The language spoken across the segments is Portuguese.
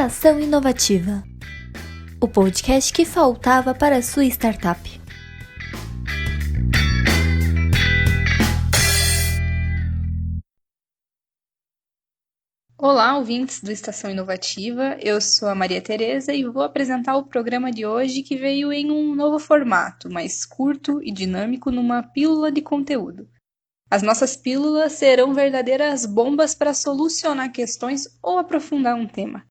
Estação Inovativa, o podcast que faltava para a sua startup. Olá, ouvintes do Estação Inovativa, eu sou a Maria Tereza e vou apresentar o programa de hoje que veio em um novo formato, mais curto e dinâmico, numa pílula de conteúdo. As nossas pílulas serão verdadeiras bombas para solucionar questões ou aprofundar um tema.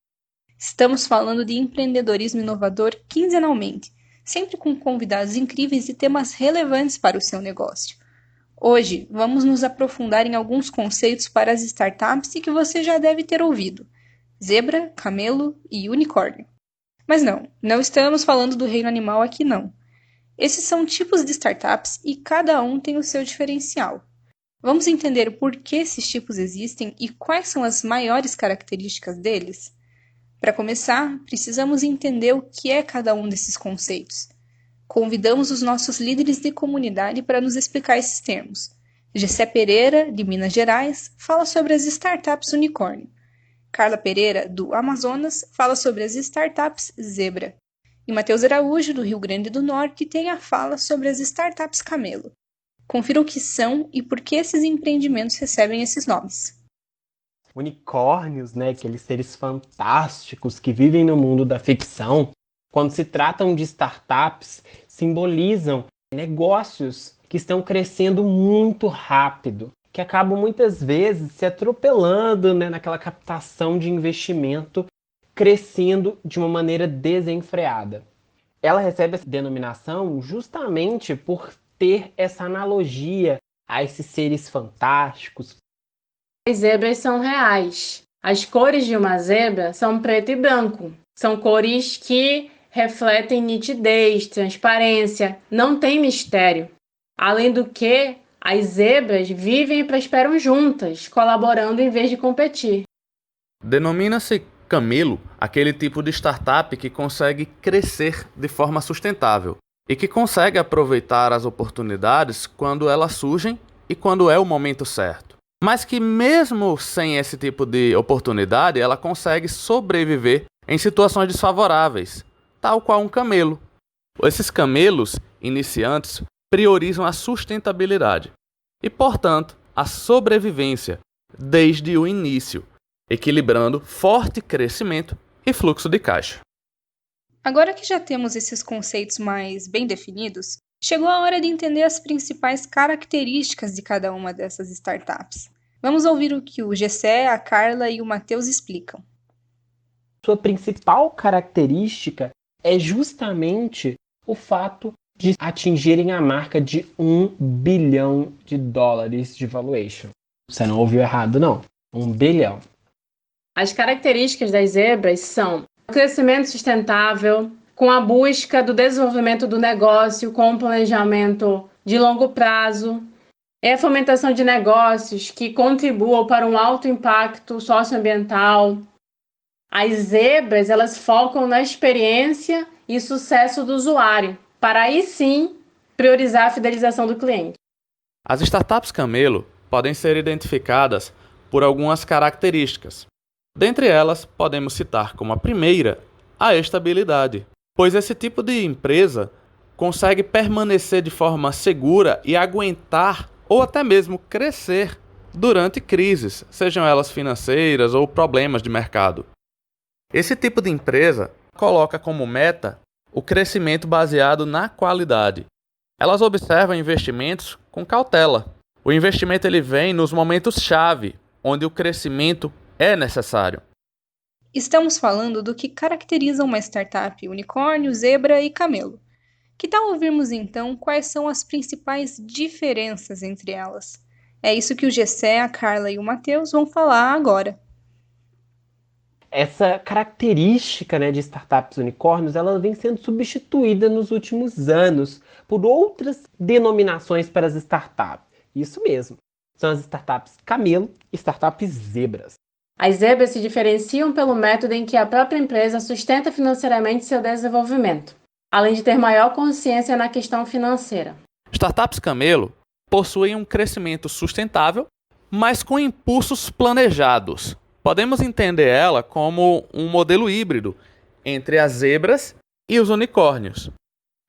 Estamos falando de empreendedorismo inovador quinzenalmente, sempre com convidados incríveis e temas relevantes para o seu negócio. Hoje, vamos nos aprofundar em alguns conceitos para as startups e que você já deve ter ouvido: zebra, camelo e unicórnio. Mas não estamos falando do reino animal aqui não. Esses são tipos de startups e cada um tem o seu diferencial. Vamos entender por que esses tipos existem e quais são as maiores características deles? Para começar, precisamos entender o que é cada um desses conceitos. Convidamos os nossos líderes de comunidade para nos explicar esses termos. Gessé Pereira, de Minas Gerais, fala sobre as startups unicórnio. Carla Pereira, do Amazonas, fala sobre as startups zebra. E Matheus Araújo, do Rio Grande do Norte, tem a fala sobre as startups camelo. Confira o que são e por que esses empreendimentos recebem esses nomes. Unicórnios, aqueles seres fantásticos que vivem no mundo da ficção, quando se tratam de startups, simbolizam negócios que estão crescendo muito rápido, que acabam muitas vezes se atropelando naquela captação de investimento, crescendo de uma maneira desenfreada. Ela recebe essa denominação justamente por ter essa analogia a esses seres fantásticos. As zebras são reais. As cores de uma zebra são preto e branco. São cores que refletem nitidez, transparência, não tem mistério. Além do que, as zebras vivem e prosperam juntas, colaborando em vez de competir. Denomina-se camelo aquele tipo de startup que consegue crescer de forma sustentável e que consegue aproveitar as oportunidades quando elas surgem e quando é o momento certo. Mas que mesmo sem esse tipo de oportunidade, ela consegue sobreviver em situações desfavoráveis, tal qual um camelo. Esses camelos iniciantes priorizam a sustentabilidade e, portanto, a sobrevivência desde o início, equilibrando forte crescimento e fluxo de caixa. Agora que já temos esses conceitos mais bem definidos, chegou a hora de entender as principais características de cada uma dessas startups. Vamos ouvir o que o Gessé, a Carla e o Matheus explicam. Sua principal característica é justamente o fato de atingirem a marca de $1 bilhão de valuation. Você não ouviu errado, não. 1 bilhão. As características das zebras são o crescimento sustentável, com a busca do desenvolvimento do negócio, com um planejamento de longo prazo, a fomentação de negócios que contribuam para um alto impacto socioambiental. As zebras, elas focam na experiência e sucesso do usuário, para aí sim priorizar a fidelização do cliente. As startups camelo podem ser identificadas por algumas características. Dentre elas, podemos citar como a primeira a estabilidade, pois esse tipo de empresa consegue permanecer de forma segura e aguentar ou até mesmo crescer durante crises, sejam elas financeiras ou problemas de mercado. Esse tipo de empresa coloca como meta o crescimento baseado na qualidade. Elas observam investimentos com cautela. O investimento ele vem nos momentos-chave, onde o crescimento é necessário. Estamos falando do que caracteriza uma startup unicórnio, zebra e camelo. Que tal ouvirmos então quais são as principais diferenças entre elas? É isso que o Gessé, a Carla e o Matheus vão falar agora. Essa característica de startups unicórnios, ela vem sendo substituída nos últimos anos por outras denominações para as startups. Isso mesmo, são as startups camelo e startups zebras. As zebras se diferenciam pelo método em que a própria empresa sustenta financeiramente seu desenvolvimento, além de ter maior consciência na questão financeira. Startups camelo possuem um crescimento sustentável, mas com impulsos planejados, Podemos entender ela como um modelo híbrido entre as zebras e os unicórnios.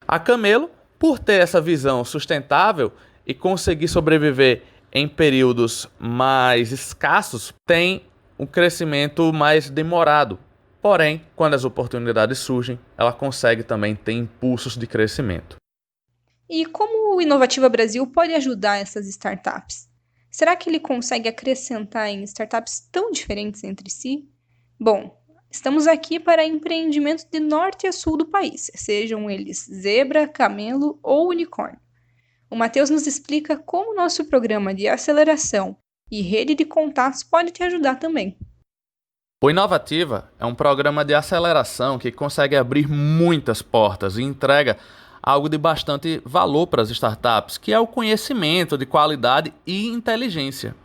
A Camelo, por ter essa visão sustentável e conseguir sobreviver em períodos mais escassos, tem um crescimento mais demorado. Porém, quando as oportunidades surgem, ela consegue também ter impulsos de crescimento. E como o Inovativa Brasil pode ajudar essas startups? Será que ele consegue acrescentar em startups tão diferentes entre si? Bom, estamos aqui para empreendimentos de norte a sul do país, sejam eles zebra, camelo ou unicórnio. O Matheus nos explica como o nosso programa de aceleração e rede de contatos pode te ajudar também. O Inovativa é um programa de aceleração que consegue abrir muitas portas e entrega algo de bastante valor para as startups, que é o conhecimento de qualidade e inteligência.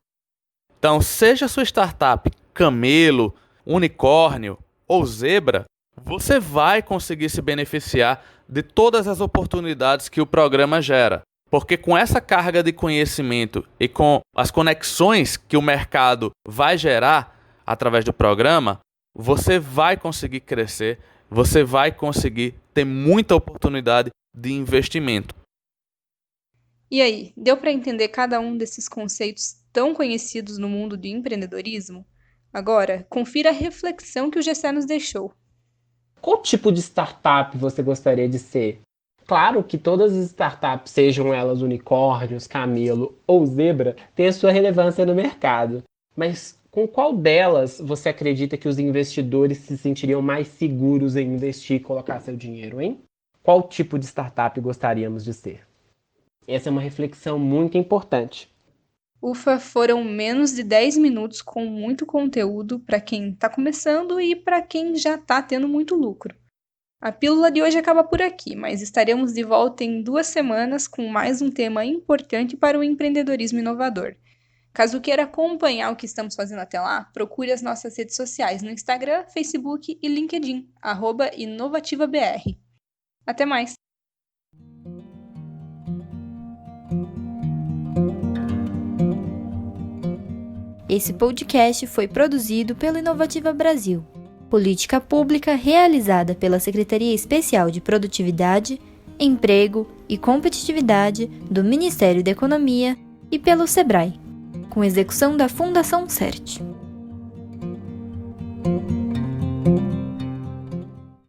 Então, seja sua startup camelo, unicórnio ou zebra, você vai conseguir se beneficiar de todas as oportunidades que o programa gera. Porque com essa carga de conhecimento e com as conexões que o mercado vai gerar através do programa, você vai conseguir crescer, você vai conseguir ter muita oportunidade de investimento. E aí, deu para entender cada um desses conceitos tão conhecidos no mundo de empreendedorismo? Agora, confira a reflexão que o GC nos deixou. Qual tipo de startup você gostaria de ser? Claro que todas as startups, sejam elas unicórnios, camelo ou zebra, têm a sua relevância no mercado. Mas com qual delas você acredita que os investidores se sentiriam mais seguros em investir e colocar seu dinheiro, hein? Qual tipo de startup gostaríamos de ser? Essa é uma reflexão muito importante. Ufa, foram menos de 10 minutos com muito conteúdo para quem está começando e para quem já está tendo muito lucro. A pílula de hoje acaba por aqui, mas estaremos de volta em 2 semanas com mais um tema importante para o empreendedorismo inovador. Caso queira acompanhar o que estamos fazendo até lá, procure as nossas redes sociais no Instagram, Facebook e LinkedIn, @inovativabr. Até mais! Esse podcast foi produzido pelo Inovativa Brasil, política pública realizada pela Secretaria Especial de Produtividade, Emprego e Competitividade do Ministério da Economia e pelo SEBRAE, com execução da Fundação CERT.